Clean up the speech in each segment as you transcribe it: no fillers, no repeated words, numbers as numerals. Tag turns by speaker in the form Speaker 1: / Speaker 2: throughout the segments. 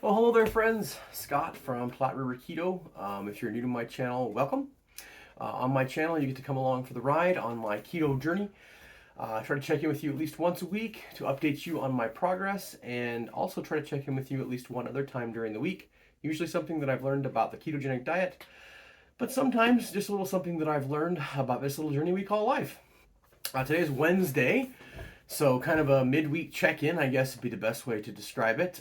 Speaker 1: Well, hello there, friends. Scott from Platte River Keto. If you're new to my channel, welcome. On my channel, you get to come along for the ride on my keto journey. I try to check in with you at least once a week to update you on my progress, and also try to check in with you at least one other time during the week. Usually something that I've learned about the ketogenic diet, but sometimes just a little something that I've learned about this little journey we call life. Today is Wednesday, so kind of a midweek check-in, I guess would be the best way to describe it.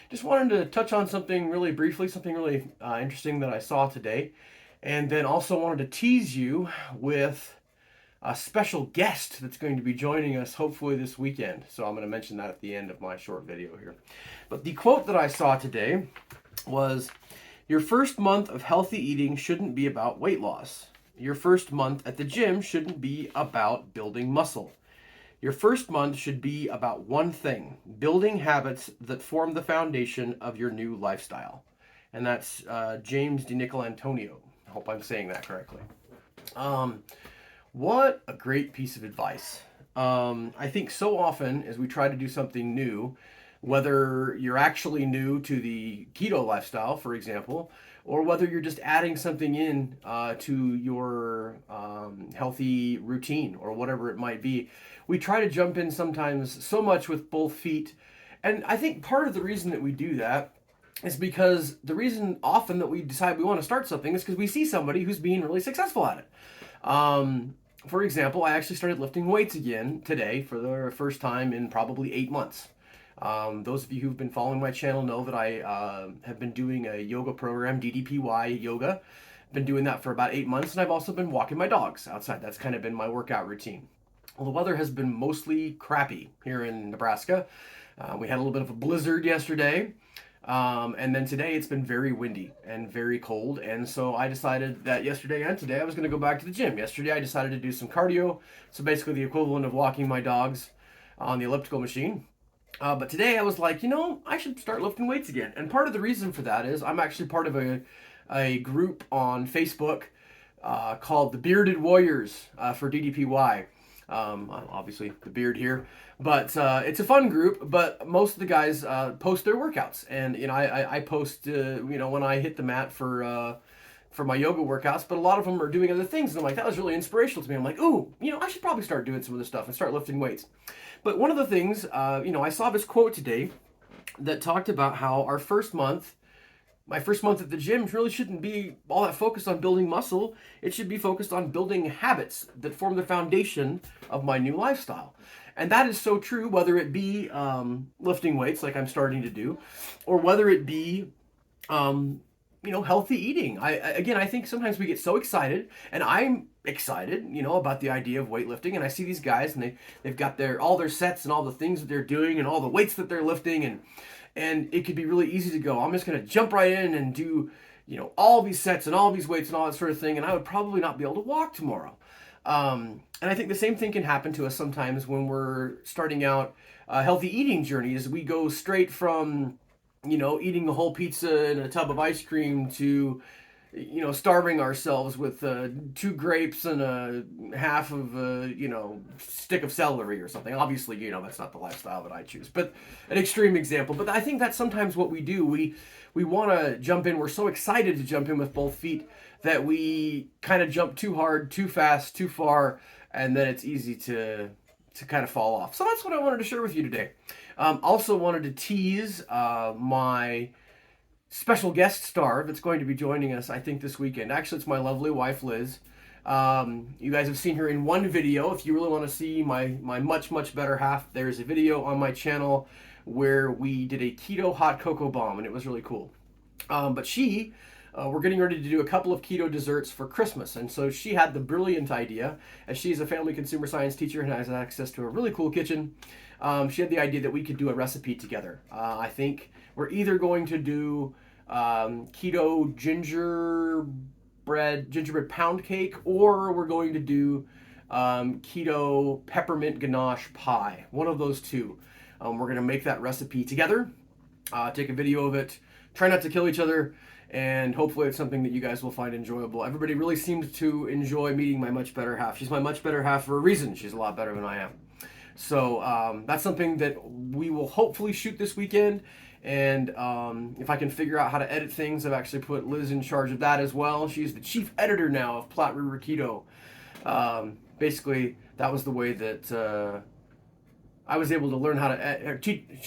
Speaker 1: Just wanted to touch on something really briefly, something really interesting that I saw today, and then also wanted to tease you with a special guest that's going to be joining us hopefully this weekend. So I'm going to mention that at the end of my short video here. But the quote that I saw today was, "Your first month of healthy eating shouldn't be about weight loss. Your first month at the gym shouldn't be about building muscle. Your first month should be about one thing: building habits that form the foundation of your new lifestyle." And that's James DiNicolantonio. I hope I'm saying that correctly. Um, what a great piece of advice. I think so often as we try to do something new, whether you're actually new to the keto lifestyle, for example, or whether you're just adding something in to your healthy routine or whatever it might be, we try to jump in sometimes so much with both feet. And I think part of the reason that we do that is because the reason often that we decide we want to start something is because we see somebody who's being really successful at it. For example, I actually started lifting weights again today for the first time in probably 8 months. Those of you who've been following my channel know that I have been doing a yoga program, DDPY yoga. I've been doing that for about 8 months, and I've also been walking my dogs outside. That's kind of been my workout routine. Well, the weather has been mostly crappy here in Nebraska. We had a little bit of a blizzard yesterday. And then today it's been very windy and very cold. And so I decided that yesterday and today I was going to go back to the gym. Yesterday I decided to do some cardio. So basically the equivalent of walking my dogs on the elliptical machine. But today I was like, I should start lifting weights again. And part of the reason for that is I'm actually part of a group on Facebook called the Bearded Warriors for DDPY. Obviously the beard here, but it's a fun group. But most of the guys post their workouts, and I post when I hit the mat for my yoga workouts. But a lot of them are doing other things, and I'm like, that was really inspirational to me. I'm like, ooh, I should probably start doing some of this stuff and start lifting weights. But one of the things, I saw this quote today that talked about how my first month at the gym really shouldn't be all that focused on building muscle. It should be focused on building habits that form the foundation of my new lifestyle. And that is so true, whether it be lifting weights like I'm starting to do, or whether it be healthy eating. I think sometimes we get so excited, and I'm excited, about the idea of weightlifting, and I see these guys, and they've got all their sets and all the things that they're doing and all the weights that they're lifting, and it could be really easy to go, I'm just going to jump right in and do, all these sets and all these weights and all that sort of thing, and I would probably not be able to walk tomorrow. And I think the same thing can happen to us sometimes when we're starting out healthy eating journeys. We go straight from eating a whole pizza and a tub of ice cream to, starving ourselves with 2 grapes and a half of a, stick of celery or something. Obviously, that's not the lifestyle that I choose, but an extreme example. But I think that's sometimes what we do. We want to jump in. We're so excited to jump in with both feet that we kind of jump too hard, too fast, too far, and then it's easy to kind of fall off. So that's what I wanted to share with you today. Also wanted to tease my special guest star that's going to be joining us, I think, this weekend. Actually, it's my lovely wife, Liz. You guys have seen her in one video. If you really want to see my much, much better half, there's a video on my channel where we did a keto hot cocoa bomb, and it was really cool. But we're getting ready to do a couple of keto desserts for Christmas. And so she had the brilliant idea, as she's a family consumer science teacher and has access to a really cool kitchen. She had the idea that we could do a recipe together. I think we're either going to do keto gingerbread pound cake, or we're going to do keto peppermint ganache pie. One of those two. We're going to make that recipe together, take a video of it, try not to kill each other, and hopefully it's something that you guys will find enjoyable. Everybody really seems to enjoy meeting my much better half. She's my much better half for a reason. She's a lot better than I am. So that's something that we will hopefully shoot this weekend, And if I can figure out how to edit things, I've actually put Liz in charge of that as well. She's the chief editor now of Platte River Keto. Basically, that was the way that I was able to learn how to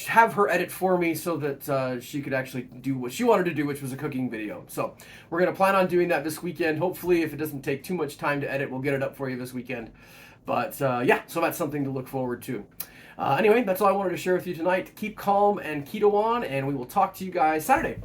Speaker 1: have her edit for me so that she could actually do what she wanted to do, which was a cooking video. So we're going to plan on doing that this weekend. Hopefully, if it doesn't take too much time to edit, we'll get it up for you this weekend. But yeah, so that's something to look forward to. Anyway, that's all I wanted to share with you tonight. Keep calm and keto on, and we will talk to you guys Saturday.